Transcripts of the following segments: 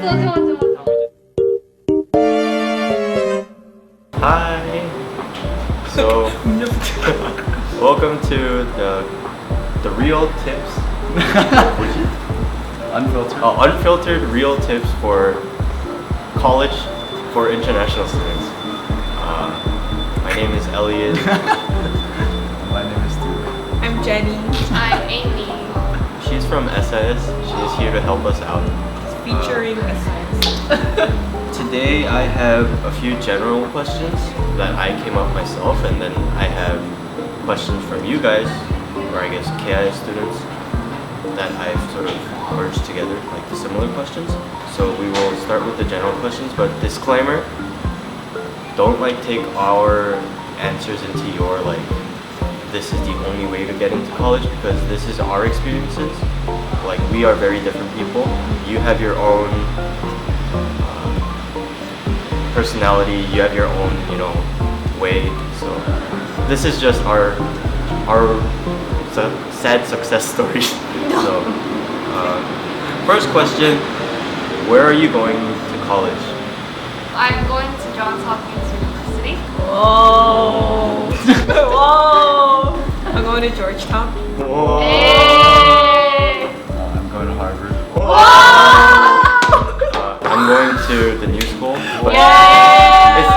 Hi. So, welcome to the real tips. Unfiltered. Unfiltered real tips for college for international students. My name is Elliot. My name is Duke. I'm Jenny. I'm Amy. She's from SIS. She is here to help us out. Featuring a Today I have a few general questions that I came up myself, and then I have questions from you guys, or I guess KI students, that I've sort of merged together, like the similar questions. So we will start with the general questions, but disclaimer, don't like take our answers into your like, this is the only way to get into college, because this is our experiences. Like, we are very different people. You have your own personality, you have your own, way. So this is just our sad success stories. So first question, where are you going to college? I'm going to Johns Hopkins University. Whoa! Whoa! I'm going to Georgetown. Whoa. Hey! I'm going to Harvard. I'm going to the new school. But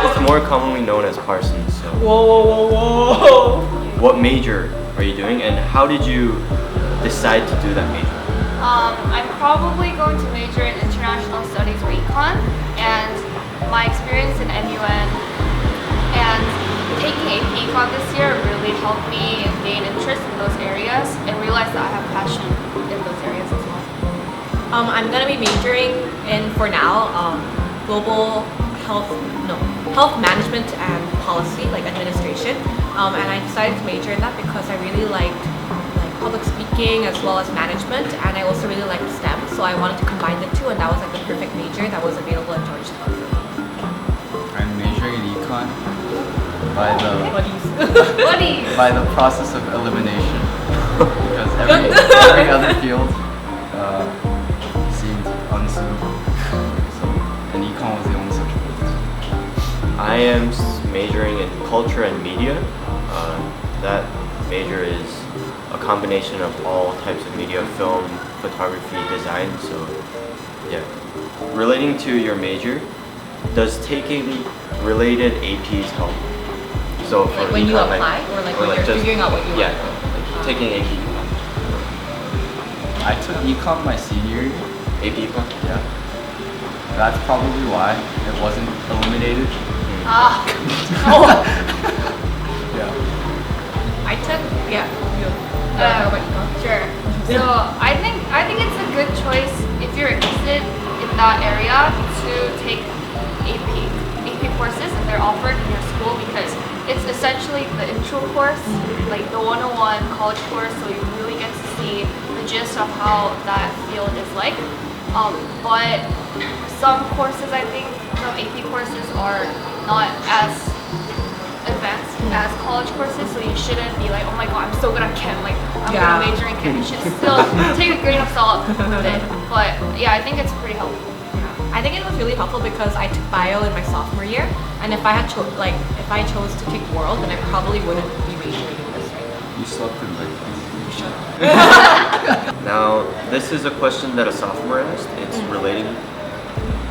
it's more commonly known as Parsons. So. Whoa! What major are you doing, and how did you decide to do that major? I'm probably going to major in international studies or econ, and my experience in MUN and taking AP econ this year really helped me gain interest in those areas and realize that I have passion in those areas as well. I'm gonna be majoring in, for now, global health management and policy, like administration. And I decided to major in that because I really liked public speaking as well as management, and I also really liked STEM. So I wanted to combine the two, and that was like the perfect major that was available at Georgetown. I'm majoring in econ by Buddies! by the process of elimination, because every other field seemed unsuitable. So, and econ was the only such field. I am majoring in culture and media. That major is a combination of all types of media, film, photography, design. So yeah. Relating to your major, does taking related APs help? So for Like when you econ, apply, or like when you're figuring out what you yeah, want? like taking AP. I took econ my senior year. AP econ? Yeah. That's probably why it wasn't eliminated. Ah, Yeah. I took, you. Uh, sure. So I think it's a good choice if you're interested in that area to take AP courses if they're offered in your school, because it's essentially the intro course, like the 101 college course, so you really get to see the gist of how that field is like. But some courses, I think, some AP courses are not as advanced as college courses, so you shouldn't be like, oh my god, I'm so good at chem, like I'm gonna major in chem. You should still take a grain of salt with it. But yeah, I think it's pretty helpful. I think it was really helpful because I took bio in my sophomore year, and if I had if I chose to take world, then I probably wouldn't be majoring in this right now. You slept in like You should. Now, this is a question that a sophomore asked. It's relating,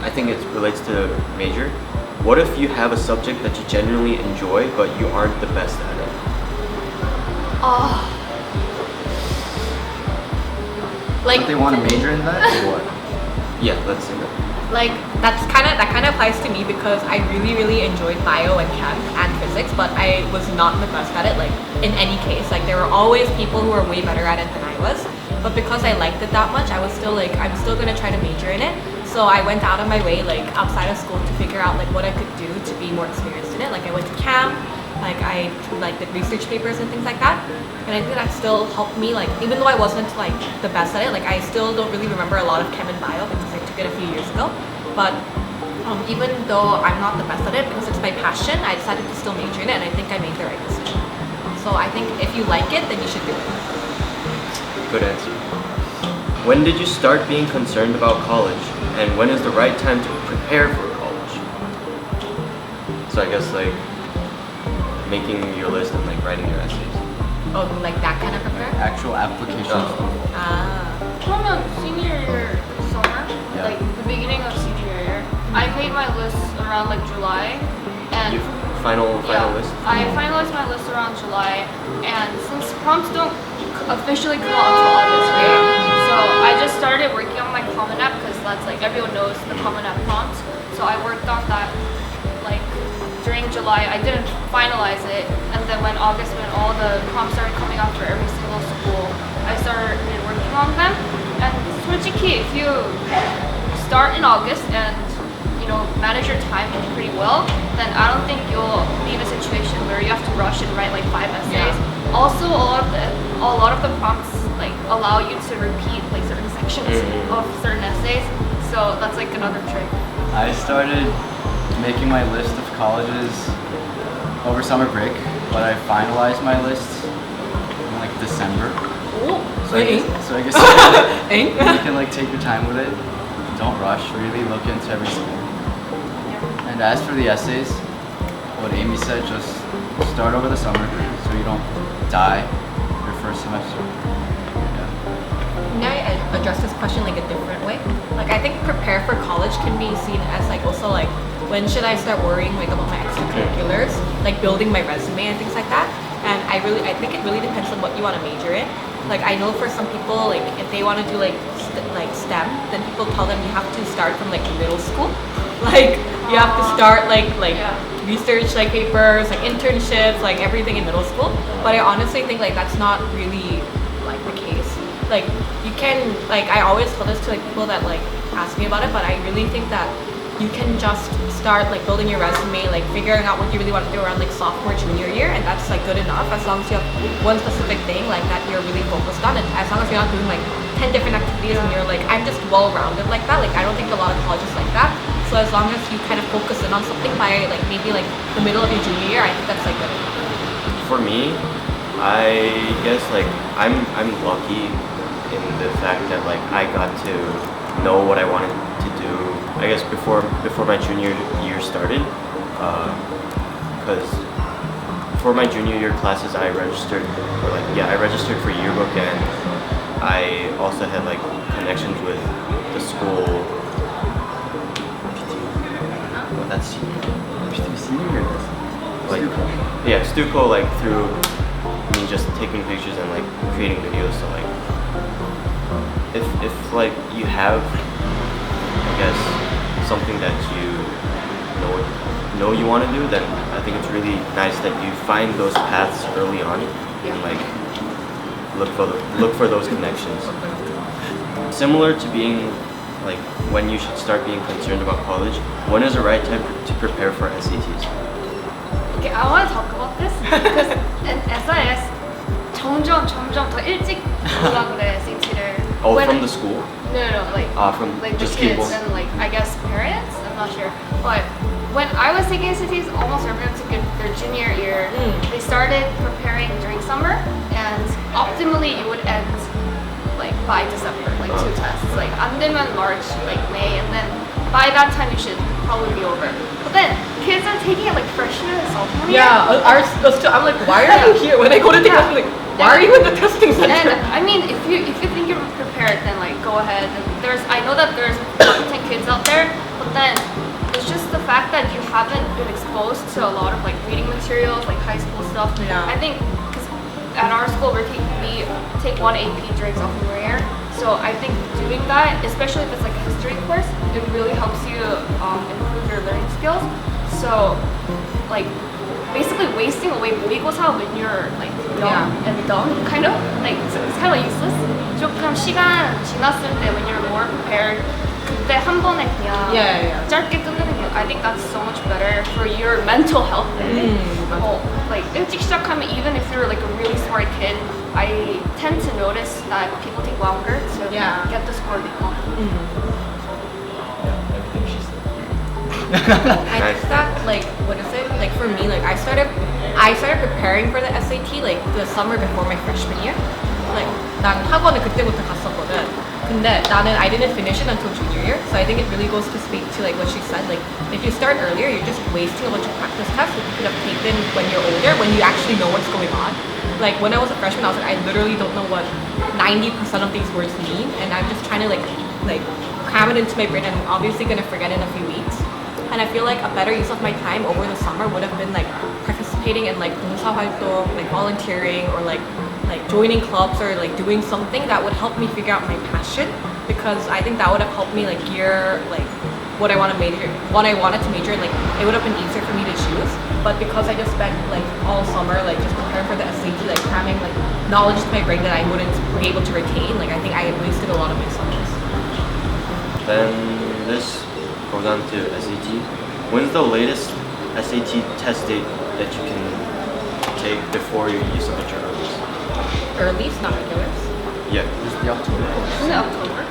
I think it relates to major. What if you have a subject that you genuinely enjoy, but you aren't the best at it? Like But they want to major in that or what? Yeah, let's say that. Like that kind of applies to me because I really enjoyed bio and chem and physics, but I was not the best at it. Like in any case, like there were always people who were way better at it than I was. But because I liked it that much, I was still like, I'm still gonna try to major in it. So I went out of my way, like outside of school, to figure out like what I could do to be more experienced in it. Like I went to camp, like I did research papers and things like that. And I think that still helped me. Like even though I wasn't like the best at it, like I still don't really remember a lot of chem and bio because I took it a few years ago. But even though I'm not the best at it, because it's my passion, I decided to still major in it, and I think I made the right decision. So I think if you like it, then you should do it. Good answer. When did you start being concerned about college? And when is the right time to prepare for college? So I guess like making your list and like writing your essays. Oh, like that kind of prepare? Actual applications. Ah. 그러면 senior year summer, Yeah. like the beginning of senior year, I made my list around like July, and You final yeah, list? I finalized my list around July, and since prompts don't officially come out until August, right? So I just started working on my Common App because that's like everyone knows the Common App prompts. So I worked on that like during July. I didn't finalize it, and then when August, when all the prompts started coming out for every single school, I started working on them. And 솔직히, if you start in August and manage your time pretty well, then I don't think you'll be in a situation where you have to rush and write like 5 essays. Yeah. Also, a lot of the prompts like allow you to repeat like certain sections of certain essays. So that's like another trick. I started making my list of colleges over summer break, but I finalized my list in like December. Oh, So I guess Eh? you can like take your time with it. Don't rush. Really look into every school. And as for the essays, what Amy said, just start over the summer so you don't die your first semester. Yeah. Now I address this question like a different way. Like I think prepare for college can be seen as like also like when should I start worrying like about my extracurriculars, like building my resume and things like that. And I think it really depends on what you want to major in. Like I know for some people, like if they want to do like STEM, then people tell them you have to start from like middle school. Like you have to start like Yeah. research like papers, like internships, like everything in middle school. But I honestly think like that's not really like the case. Like you can like I always tell this to like people that like ask me about it, but I really think that you can just start like building your resume, like figuring out what you really want to do around like sophomore, junior year, and that's like good enough as long as you have one specific thing like that you're really focused on, and as long as you're not doing like 10 different activities and you're like, I'm just well-rounded like that. Like I don't think a lot of colleges like that. So as long as you kind of focus in on something by like maybe like the middle of your junior year, I think that's like good enough. For me, I guess like I'm lucky in the fact that like I got to know what I wanted to do. I guess before my junior year started, because for my junior year classes I registered for yearbook, and I also had like connections with the school. Well, that's Senior year. like yeah, Stuco, like through me just taking pictures and like creating videos. So like if like you have, I guess, something that you know you want to do, then I think it's really nice that you find those paths early on and like look for those connections. Similar to being like when you should start being concerned about college, when is the right time to prepare for SATs? Okay, I want to talk about this because in SIS 점점 더 일찍 오라 그래 SAT를. Oh, from the school? No, like From like just the kids people. and like I guess parents. I'm not sure, but when I was taking SATs, almost everyone took it their junior year. They started preparing during summer, and optimally it would end like by December, like 2 tests. Like 안 되면 March, like May, and then by that time you should probably be over. But then kids are taking it like freshman and sophomore year. Yeah, I'm like, why are you here? When I go to take I'm like, why are you in the testing center? And I mean, if you think you're prepared, then like go ahead. And I know that there's competent kids out there, but then it's just the fact that you haven't been exposed to a lot of like reading materials, like high school stuff. Yeah. I think because at our school we take 1 AP during sophomore year, so I think doing that, especially if it's like a history course, it really helps you improve your learning skills. So like basically wasting away 모의고사 when you're like young and dumb, kind of like it's kind of useless. 조금 시간 지났을 때 when you're more prepared, 그때 한 번에 그냥 Yeah. 짧게 끝내는 게 I think that's so much better for your mental health. Like 일찍 시작하면 even if you're like a really smart kid, I tend to notice that people take longer to get the score they want. Everything she said. I think that like what is it? Like for me, like I started preparing for the SAT like the summer before my freshman year. Like 난 학원을 그때부터 갔었거든. 근데 나는 I didn't finish it until junior year, so I think it really goes to speak to like what she said. Like if you start earlier, you're just wasting a bunch of practice tests that you could have taken when you're older, when you actually know what's going on. Like when I was a freshman, I was like, I literally don't know what 90% of these words mean, and I'm just trying to like cram it into my brain. And I'm obviously gonna forget in a few weeks. And I feel like a better use of my time over the summer would have been like participating in like 봉사활동, like volunteering, or like joining clubs, or like doing something that would help me figure out my passion, because I think that would have helped me like gear like what I want to major, what I wanted to major in. Like it would have been easier for me to choose. But because I just spent like all summer like just preparing for the SAT, like cramming like knowledge to my brain that I wouldn't be able to retain, like I think I wasted a lot of my summers. Then this goes on to SAT. When's the latest SAT test date that you can take before you submit your earlies? Earlies, not regulars. Yeah. Is the October course? Isn't it October?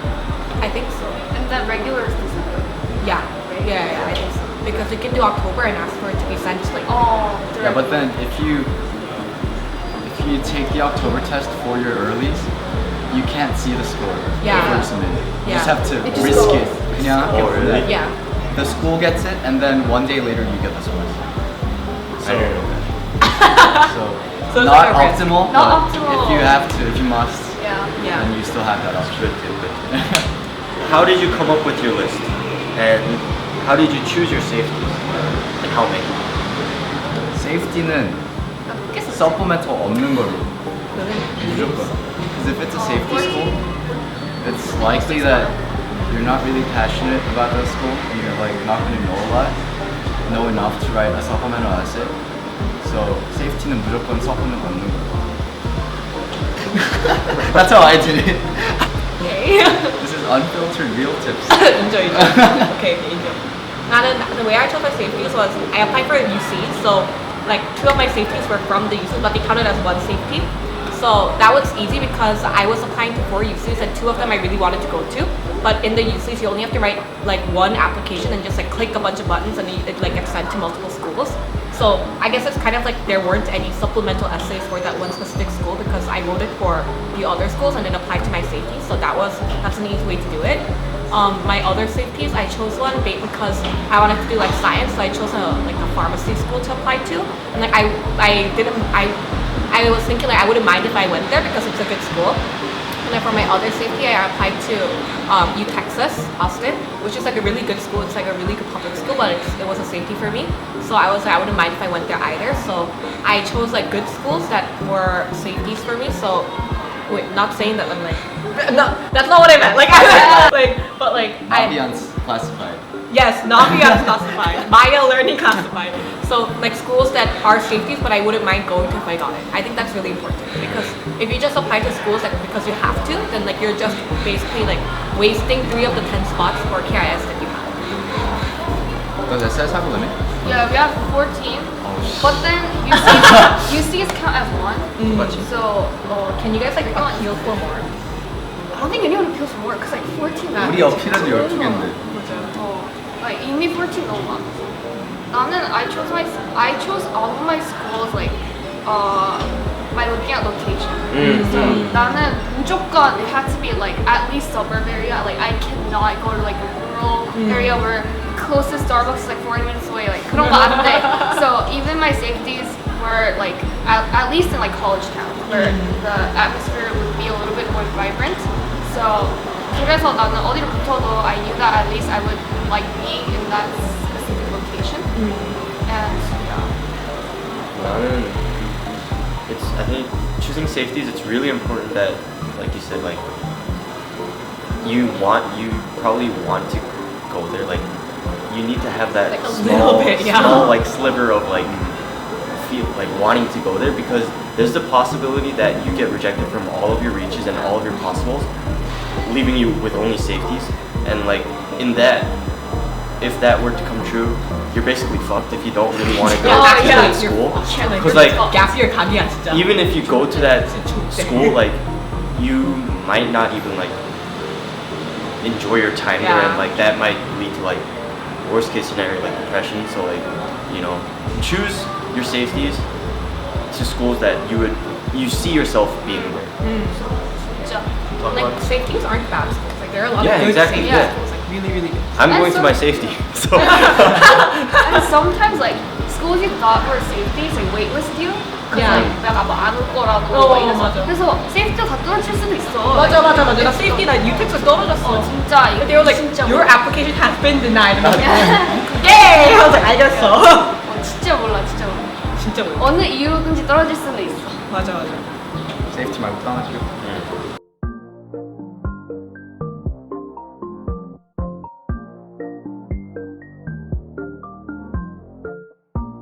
I think so. And then regular is December. Yeah. Yeah, I think so. Because you can do October and ask for it to be sent like Yeah, but then if you take the October test for your earlies, you can't see the score Yeah. before you submit it. You just Yeah. have to It just risk goes. it. 그냥 Oh, really? yeah. The school gets it, and then one day later you get the scores. I don't know. So, So it's not like a risk. optimal. Not but optimal. If you have to, if you must, Yeah. Yeah. then you still have that option. How did you come up with your list? And how did you choose your safeties? And how many? Safety는 Guess supplemental 없는 걸로. Really? 무조건. Because if it's a safety school, it's likely that you're not really passionate about that school, and you're like not going to know enough to write a supplemental essay. So safety는 무조건 supplement 없는 거. That's how I did it. Okay. This is unfiltered real tips. enjoy. Okay, enjoy. And the way I chose my safeties was I applied for a UC, so like 2 of my safeties were from the UC, but they counted as one safety. So that was easy because I was applying to 4 UCs and 2 of them I really wanted to go to. But in the UCs, you only have to write like 1 application and just like click a bunch of buttons, and it like gets sent to multiple schools. So I guess it's kind of like there weren't any supplemental essays for that one specific school because I wrote it for the other schools and then applied to my safety. So that's an easy way to do it. My other safeties, I chose one because I wanted to do like science, so I chose a pharmacy school to apply to. And like I was thinking like I wouldn't mind if I went there because it's a good school. And then for my other safety, I applied to U Texas, Austin, which is like a really good school. It's like a really good public school, but it was a safety for me. So I was like, I wouldn't mind if I went there either. So I chose like good schools that were safeties for me. So wait, not saying that I'm like, no, that's not what I meant. Like Ambiance classified. Yes, Naviance classified, Maya learning classified. So like schools that are safeties, but I wouldn't mind going to if I got it. I think that's really important because if you just apply to schools like because you have to, then like you're just basically like wasting 3 of the 10 spots for KIS that you have. Does SS have a limit? Yeah, we have 14. Oh, But then UCs count as 1. So Can you guys like appeal for more? I don't think anyone appeals for more because like 14. 우리 어필해도 12개인데. Like 이미 14 너무 많아. 나는 I chose all of my schools like by looking at location. So 나는 무조건 it had to be like at least suburb area. Like I cannot go to like a rural area where closest Starbucks is like 40 minutes away. Like 그런 거 안 돼. So even my safeties were like at least in like college towns where the atmosphere would be a little bit more vibrant. So 그래서 나는 어디로 붙어도 I knew that at least I would like being in that specific location. And I think choosing safeties, it's really important that, like you said, like you probably want to go there. Like you need to have that Like a small, little bit, yeah. small like sliver of like feel like wanting to go there, because there's the possibility that you get rejected from all of your reaches and all of your possibles, leaving you with only safeties. And like in that, if that were to come true, you're basically fucked if you don't really want to go to that school. Because like even if you go to that school, like you might not even like enjoy your time there, and like that might lead to like worst case scenario like depression. So like, you know, choose your safeties to schools that you see yourself being there. 진짜 talk Like about? safeties aren't bad schools. Like there are a lot Yeah, of good exactly, safety yeah. schools. Like really, really good. I'm And going to so- my safety, so. And sometimes like schools you thought were safety, like waitlist you. Cause Yeah. like 내가 뭐 안 올 거라고 어, 이래서. 맞아. 그래서 세이프티가 다 떨어질 수도 있어. 맞아. 나 safety 나 UTEX에 떨어졌어. 진짜 이거 But they were like, 진짜 your 몰라. application has been denied. And I was like, yay! I was like, 알겠어. 진짜 몰라. 진짜 몰라. 어느 이유든지 떨어질 수는 있어. 맞아. 세이프티 말고 다른 학교.